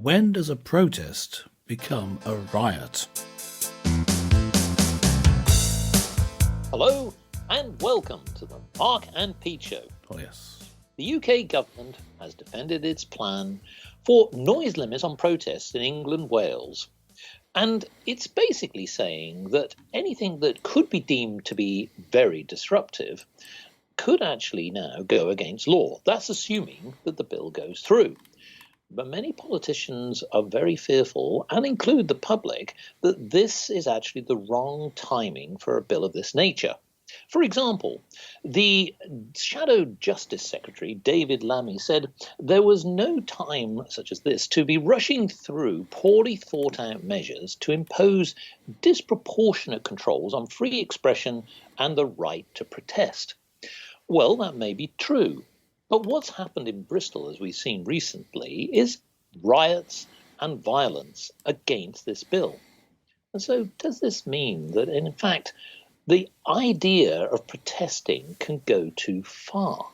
When does a protest become a riot? Hello and welcome to the Mark and Pete Show. Oh, yes. The UK government has defended its plan for noise limits on protests in England, Wales. And it's basically saying that anything that could be deemed to be very disruptive could actually now go against law. That's assuming that the bill goes through. But many politicians are very fearful, and include the public, that this is actually the wrong timing for a bill of this nature. For example, the Shadow Justice Secretary, David Lammy, said there was no time such as this to be rushing through poorly thought out measures to impose disproportionate controls on free expression and the right to protest. Well, that may be true. But what's happened in Bristol, as we've seen recently, is riots and violence against this bill. And so does this mean that, in fact, the idea of protesting can go too far?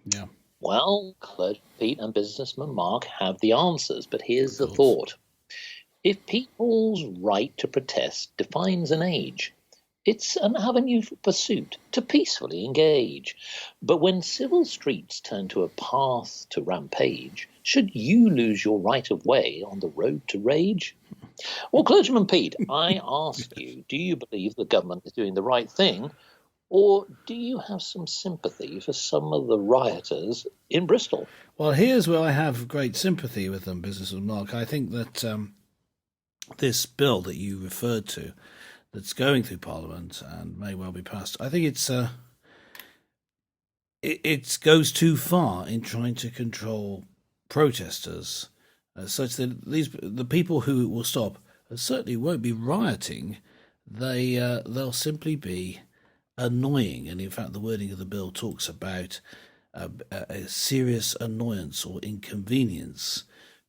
Yeah. Well, Clergy Pete and businessman Mark have the answers, but here's the Of course. thought. If people's right to protest defines an age, it's an avenue for pursuit to peacefully engage. But when civil streets turn to a path to rampage, should you lose your right of way on the road to rage? Well, Clergyman Pete, I ask you, do you believe the government is doing the right thing? Or do you have some sympathy for some of the rioters in Bristol? Well, here's where I have great sympathy with them, businessman Mark. I think that this bill that you referred to, that's going through Parliament and may well be passed, I think it goes too far in trying to control protesters, such that the people who it will stop certainly won't be rioting. They'll simply be annoying, and in fact, the wording of the bill talks about a serious annoyance or inconvenience,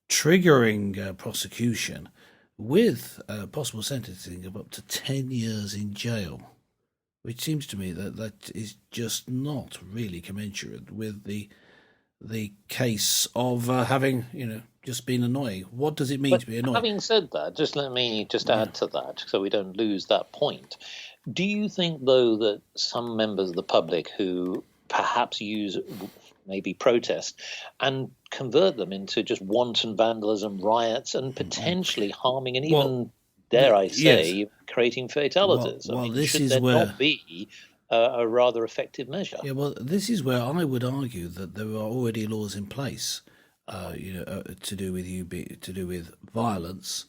triggering prosecution with possible sentencing of up to 10 years in jail, which seems to me that is just not really commensurate with the case of having, just been annoying. What does it mean to be annoying? Having said that, just let me add to that so we don't lose that point. Do you think, though, that some members of the public who perhaps use maybe protest and convert them into just wanton vandalism, riots, and potentially harming and even, dare I say, yes, creating fatalities? this is there where not be a rather effective measure? Yeah, well, this is where I would argue that there are already laws in place, to do with violence,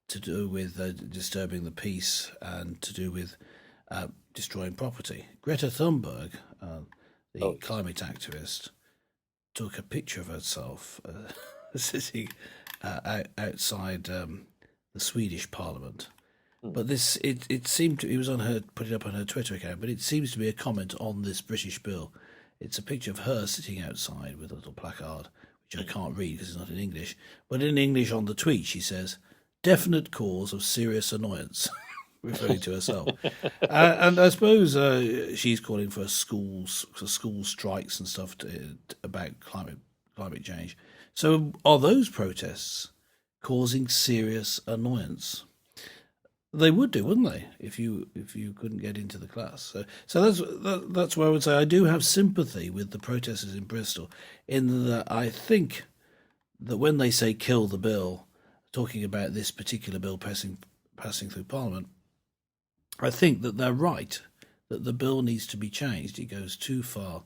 to do with disturbing the peace, and to do with destroying property. Greta Thunberg, the climate activist, took a picture of herself sitting outside the Swedish Parliament. But it seemed to, it was on her, put it up on her Twitter account, but it seems to be a comment on this British bill. It's a picture of her sitting outside with a little placard, which I can't read because it's not in English. But in English on the tweet, she says, "Definite cause of serious annoyance," referring to herself. And I suppose she's calling for school strikes and stuff about climate change. So are those protests causing serious annoyance? They would do, wouldn't they, if you couldn't get into the class? So that's where I would say I do have sympathy with the protesters in Bristol, in that I think that when they say kill the bill, talking about this particular bill passing through Parliament, I think that they're right, that the bill needs to be changed. It goes too far,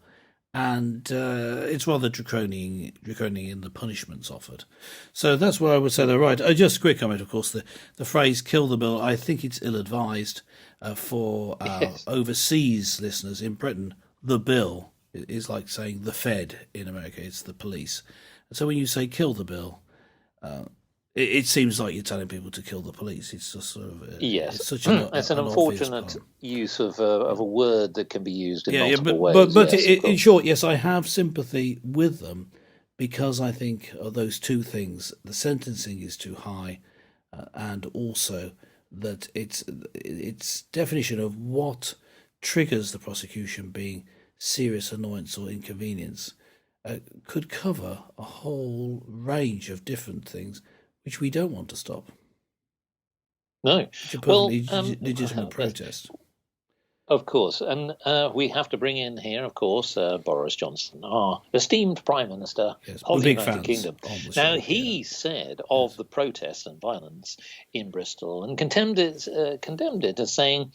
and it's rather draconian in the punishments offered. So that's where I would say they're right. Just a quick comment, of course, the phrase "kill the bill," I think it's ill-advised for Yes. overseas listeners in Britain. The bill is like saying the Fed in America. It's the police. And so when you say "kill the bill," it seems like you're telling people to kill the police. It's just sort of Yes, it's such it's an obvious unfortunate part. use of a word that can be used in multiple but ways. but Yes, of in course. short, yes, I have sympathy with them because I think of those two things: the sentencing is too high, and also that its definition of what triggers the prosecution being serious annoyance or inconvenience could cover a whole range of different things, which we don't want to stop. No. It's a Well, perfectly legitimate protest. of course. And we have to bring in here, of course, Boris Johnson, our esteemed Prime Minister Yes, of the big United fans Kingdom. on the Now, show. he said of the protests and violence in Bristol and condemned it as saying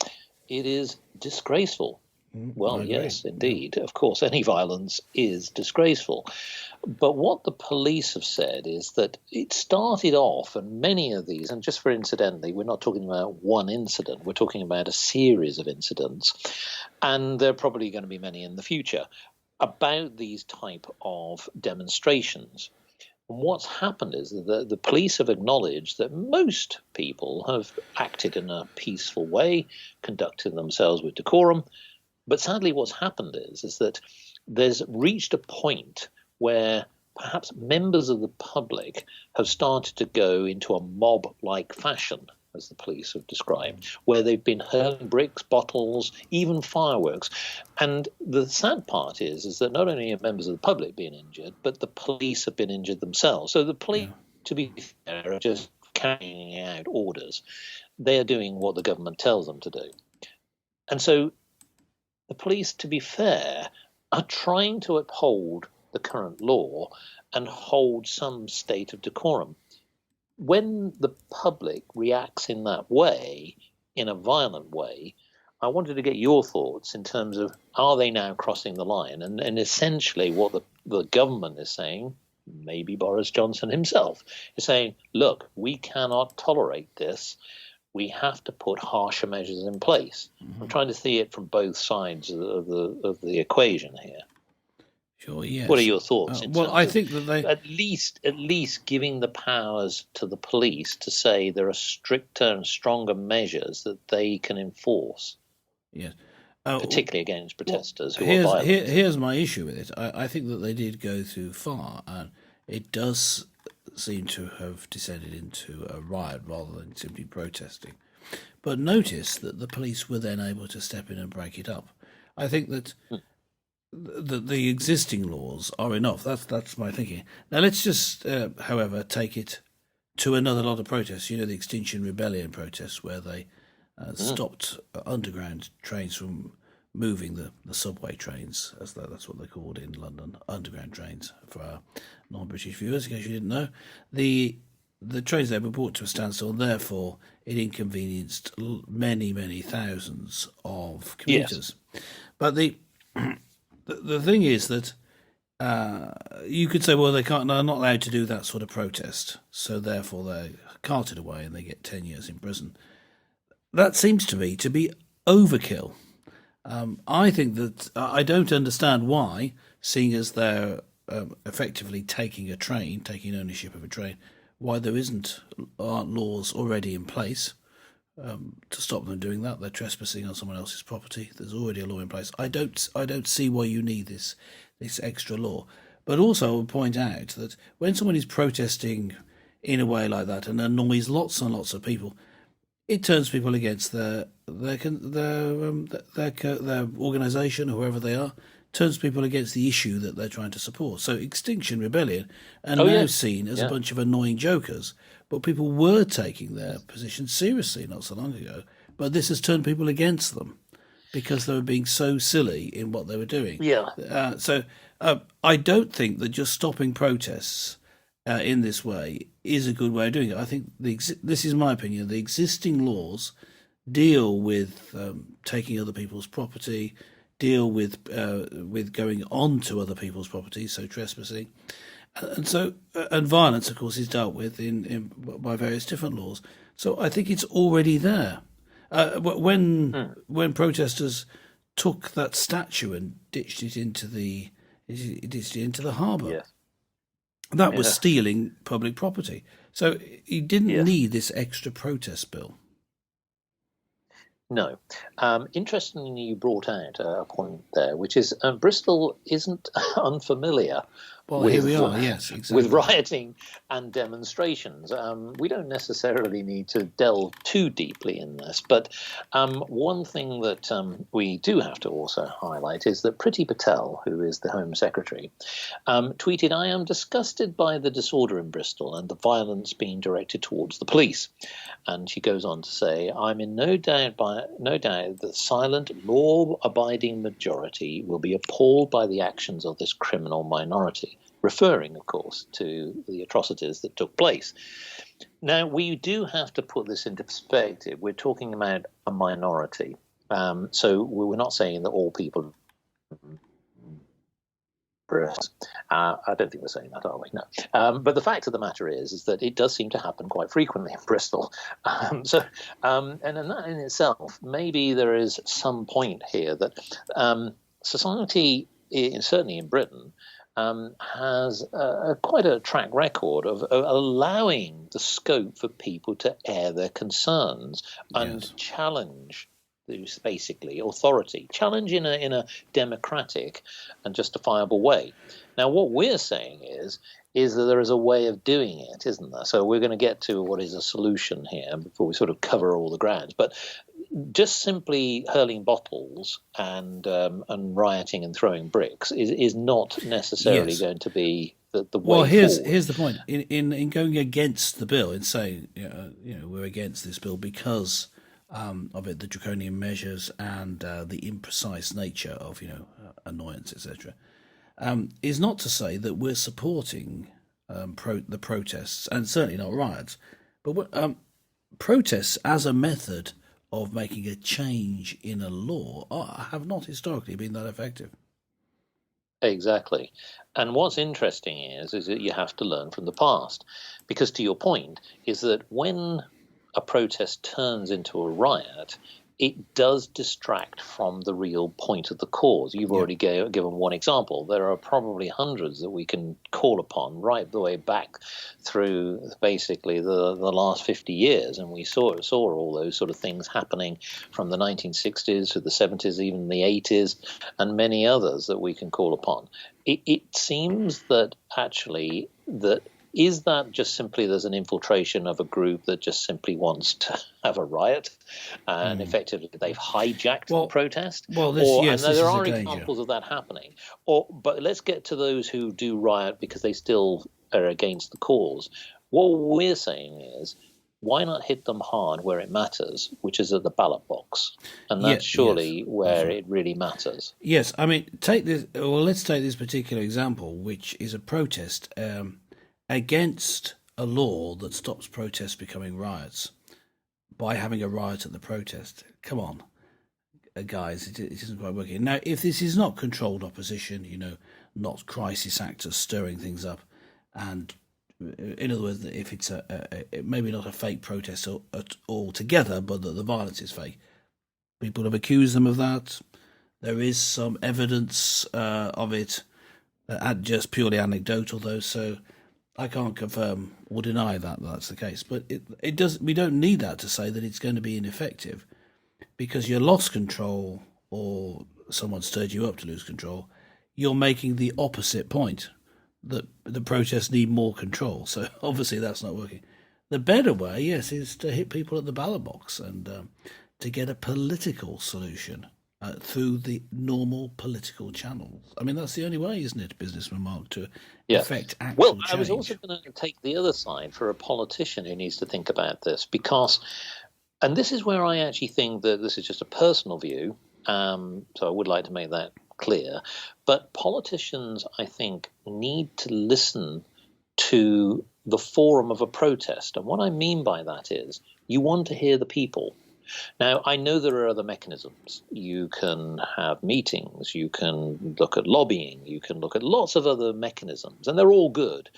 it is disgraceful. Well, yes, indeed. Yeah. Of course, any violence is disgraceful. But what the police have said is that it started off, and many of these, and just for incidentally, we're not talking about one incident, we're talking about a series of incidents, and there are probably going to be many in the future, about these type of demonstrations. And what's happened is that the police have acknowledged that most people have acted in a peaceful way, conducted themselves with decorum. But sadly, what's happened is that there's reached a point where perhaps members of the public have started to go into a mob-like fashion, as the police have described, where they've been hurling bricks, bottles, even fireworks. And the sad part is that not only are members of the public being injured, but the police have been injured themselves. So the police, to be fair, are just carrying out orders. They are doing what the government tells them to do. And so the police, to be fair, are trying to uphold the current law and hold some state of decorum. When the public reacts in that way, in a violent way, I wanted to get your thoughts in terms of, are they now crossing the line? And essentially what the government is saying, maybe Boris Johnson himself, is saying, look, we cannot tolerate this. We have to put harsher measures in place. I'm trying to see it from both sides of the equation here. Sure, yes. What are your thoughts? Well, I think that they at least giving the powers to the police to say there are stricter and stronger measures that they can enforce. Yes. Particularly against protesters who are violent. Here's my issue with it. I think that they did go too far, and it does seem to have descended into a riot rather than simply protesting. But notice that the police were then able to step in and break it up. I think that the existing laws are enough. That's my thinking. Now let's just, however, take it to another lot of protests. You know, the Extinction Rebellion protests, where they stopped underground trains from moving the subway trains, as that's what they're called in London, underground trains for our non-British viewers, in case you didn't know. The trains there were brought to a standstill, and therefore it inconvenienced many thousands of commuters. Yes. But the thing is that you could say, well, they're not allowed to do that sort of protest, so therefore they're carted away and they get 10 years in prison. That seems to me to be overkill. I think that I don't understand why, seeing as they're effectively taking ownership of a train, why there aren't laws already in place to stop them doing that. They're trespassing on someone else's property. There's already a law in place. I don't see why you need this extra law. But also I would point out that when someone is protesting in a way like that and annoys lots and lots of people, it turns people against their organisation, whoever they are, turns people against the issue that they're trying to support. So Extinction Rebellion are now seen as a bunch of annoying jokers, but people were taking their position seriously not so long ago. But this has turned people against them because they were being so silly in what they were doing. Yeah. So I don't think that just stopping protests in this way is a good way of doing it. I think this is my opinion. The existing laws deal with taking other people's property, deal with going on to other people's property, so trespassing, and violence, of course, is dealt with by various different laws. So I think it's already there. When protesters took that statue and ditched it into the harbour. Yes. That was stealing public property. So you didn't need this extra protest bill. No. Interestingly, you brought out a point there, which is Bristol isn't unfamiliar Well, here we with are. Yes, with exactly. rioting and demonstrations. We don't necessarily need to delve too deeply in this, but one thing that we do have to also highlight is that Priti Patel, who is the Home Secretary, tweeted, "I am disgusted by the disorder in Bristol and the violence being directed towards the police." And she goes on to say, "I'm in no doubt that the silent, law-abiding majority will be appalled by the actions of this criminal minority," referring, of course, to the atrocities that took place. Now, we do have to put this into perspective. We're talking about a minority. So we're not saying that all people. I don't think we're saying that, are we? No. But the fact of the matter is that it does seem to happen quite frequently in Bristol. And in that in itself, maybe there is some point here that society, certainly in Britain, has quite a track record of allowing the scope for people to air their concerns and Yes. challenge basically authority, challenge in a democratic and justifiable way. Now, what we're saying is that there is a way of doing it, isn't there? So we're going to get to what is a solution here before we sort of cover all the grounds. But just simply hurling bottles and rioting and throwing bricks is not necessarily Yes. going to be the Well, way forward. here's the point. In going against the bill, in saying we're against this bill because of it, the draconian measures and the imprecise nature of annoyance, etc., is not to say that we're supporting the protests, and certainly not riots, but protests as a method of making a change in a law have not historically been that effective. Exactly. And what's interesting is that you have to learn from the past. Because to your point, is that when a protest turns into a riot, it does distract from the real point of the cause. You've Yeah. already given one example. There are probably hundreds that we can call upon right the way back through basically the last 50 years. And we saw all those sort of things happening from the 1960s to the 70s, even the 80s, and many others that we can call upon. It seems that actually that is that just simply there's an infiltration of a group that just simply wants to have a riot, and effectively they've hijacked the protest? Well, And this there is a are danger. examples of that happening. But let's get to those who do riot because they still are against the cause. What we're saying is, why not hit them hard where it matters, which is at the ballot box, and Yeah, that's yes, surely that's where right. it really matters. Yes, I mean, take this. Well, let's take this particular example, which is a protest against a law that stops protests becoming riots by having a riot at the protest. Come on, guys, it isn't quite working. Now, if this is not controlled opposition, not crisis actors stirring things up, and in other words, if it's maybe not a fake protest altogether, but that the violence is fake. People have accused them of that. There is some evidence of it, just purely anecdotal though, so I can't confirm or deny that that's the case. But it does. We don't need that to say that it's going to be ineffective, because you lost control or someone stirred you up to lose control. You're making the opposite point, that the protests need more control. So obviously that's not working. The better way, yes, is to hit people at the ballot box and to get a political solution through the normal political channels. I mean, that's the only way, isn't it, Businessman Mark, to Yeah. effect Well, actual I was also change? going to take the other side for a politician who needs to think about this because, and this is where I actually think that this is just a personal view. So I would like to make that clear. But politicians, I think, need to listen to the forum of a protest. And what I mean by that is you want to hear the people. Now, I know there are other mechanisms. You can have meetings, you can look at lobbying, you can look at lots of other mechanisms, and they're all good,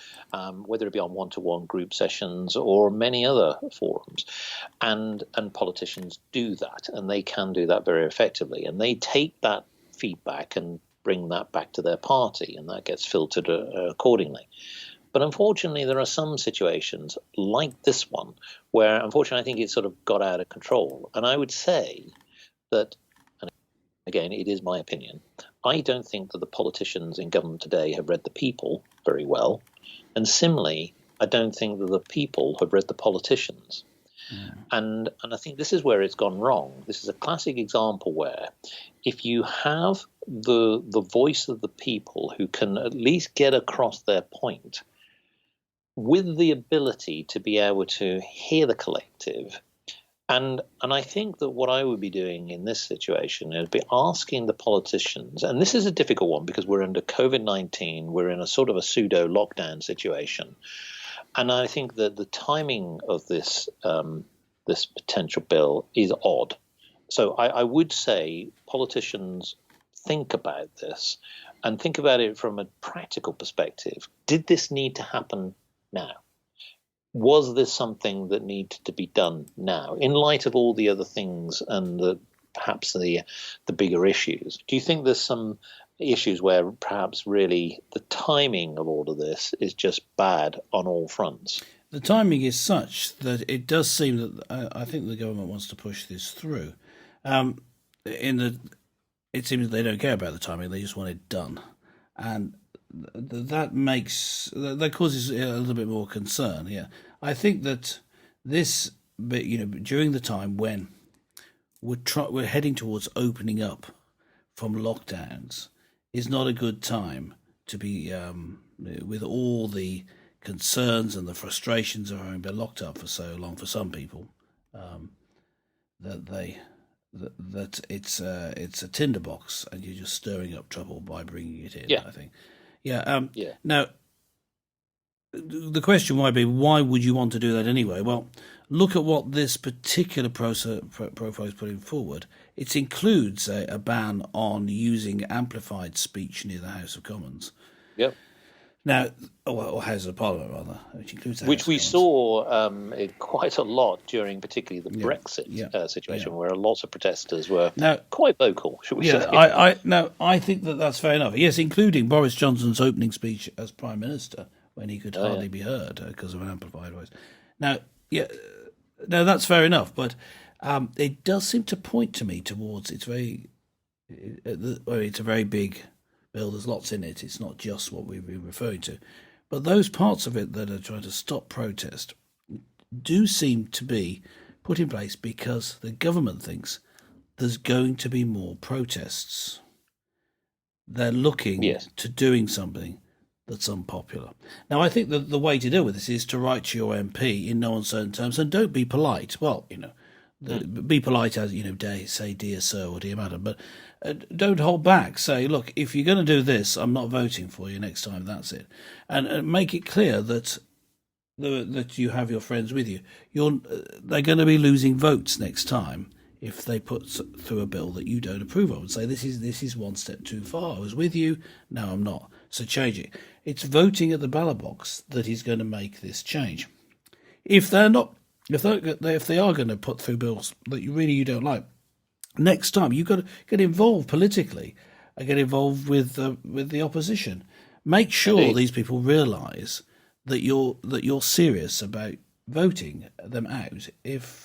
whether it be on one-to-one group sessions or many other forums. And politicians do that, and they can do that very effectively. And they take that feedback and bring that back to their party, and that gets filtered accordingly. But unfortunately, there are some situations like this one where, unfortunately, I think it sort of got out of control. And I would say that again, it is my opinion, I don't think that the politicians in government today have read the people very well. And similarly, I don't think that the people have read the politicians. And I think this is where it's gone wrong. This is a classic example where if you have the voice of the people who can at least get across their point with the ability to be able to hear the collective, and I think that what I would be doing in this situation is be asking the politicians, and this is a difficult one because we're under COVID-19, we're in a sort of a pseudo lockdown situation, and I think that the timing of this this potential bill is odd. So I would say politicians think about this and think about it from a practical perspective. Did this need to happen now? Was this something that needed to be done now in light of all the other things and perhaps the bigger issues? Do you think there's some issues where perhaps really the timing of all of this is just bad on all fronts? The timing is such that it does seem that I think the government wants to push this through. It seems they don't care about the timing; they just want it done, and that causes a little bit more concern. Yeah, I think that this, during the time when we're heading towards opening up from lockdowns, is not a good time to be with all the concerns and the frustrations of having been locked up for so long for some people, that it's a tinderbox and you're just stirring up trouble by bringing it in. Yeah. I think. Yeah. Now, the question might be, why would you want to do that anyway? Well, look at what this particular profile is putting forward. It includes a ban on using amplified speech near the House of Commons. Yep. Now, or House of Parliament, rather, which includes the which House we of Commons. saw quite a lot during particularly the Brexit situation, where lots of protesters were quite vocal, should we say. I think that's fair enough. Yes, including Boris Johnson's opening speech as Prime Minister, when he could hardly be heard because of an amplified voice. Now, that's fair enough, but it does seem to point to me towards it's a very big bill. There's lots in it. It's not just what we've been referring to. But those parts of it that are trying to stop protest do seem to be put in place because the government thinks there's going to be more protests. They're looking to doing something that's unpopular. Now, I think that the way to deal with this is to write to your MP in no uncertain terms and don't be polite. Well, be polite as, say, dear sir or dear madam, but don't hold back. Say, look, if you're going to do this, I'm not voting for you next time, that's it. And make it clear that you have your friends with you. They're going to be losing votes next time if they put through a bill that you don't approve of and say, this is one step too far. I was with you, now I'm not. So change it. It's voting at the ballot box that is going to make this change. If they are going to put through bills that you don't like, next time you've got to get involved politically and get involved with the opposition. Make sure these people realise that you're serious about voting them out.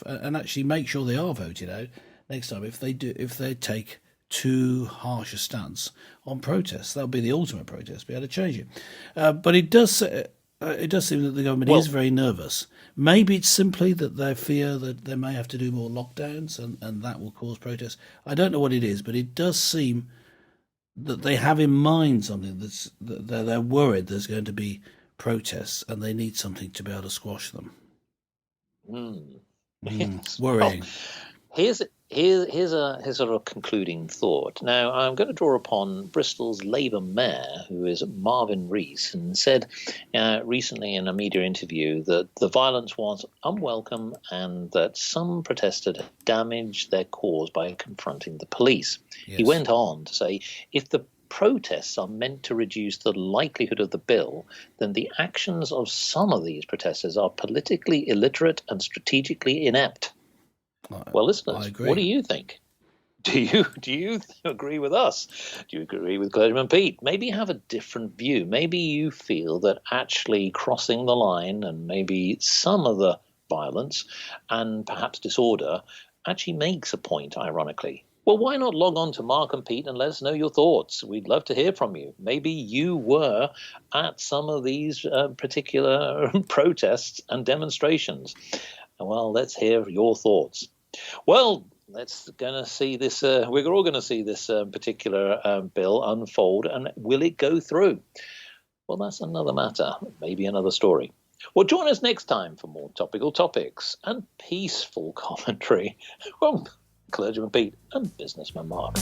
And actually make sure they are voted out next time if they take too harsh a stance on protests. That'll be the ultimate protest. Be able to change it, but it does seem that the government is very nervous. Maybe it's simply that they fear that they may have to do more lockdowns and that will cause protests. I don't know what it is, but it does seem that they have in mind something that they're worried there's going to be protests and they need something to be able to squash them. Worrying. Here's a sort of concluding thought. Now, I'm going to draw upon Bristol's Labour mayor, who is Marvin Rees, and said recently in a media interview that the violence was unwelcome and that some protesters had damaged their cause by confronting the police. Yes. He went on to say, if the protests are meant to reduce the likelihood of the bill, then the actions of some of these protesters are politically illiterate and strategically inept. Well, listeners, what do you think? Do you agree with us? Do you agree with Clergyman Pete? Maybe have a different view. Maybe you feel that actually crossing the line and maybe some of the violence and perhaps disorder actually makes a point, ironically. Well, why not log on to Mark and Pete and let us know your thoughts? We'd love to hear from you. Maybe you were at some of these particular protests and demonstrations. Well, let's hear your thoughts. Well, let's gonna see this. We're all going to see this particular bill unfold, and will it go through? Well, that's another matter, maybe another story. Well, join us next time for more topical topics and peaceful commentary from Clergyman Pete and Businessman Mark.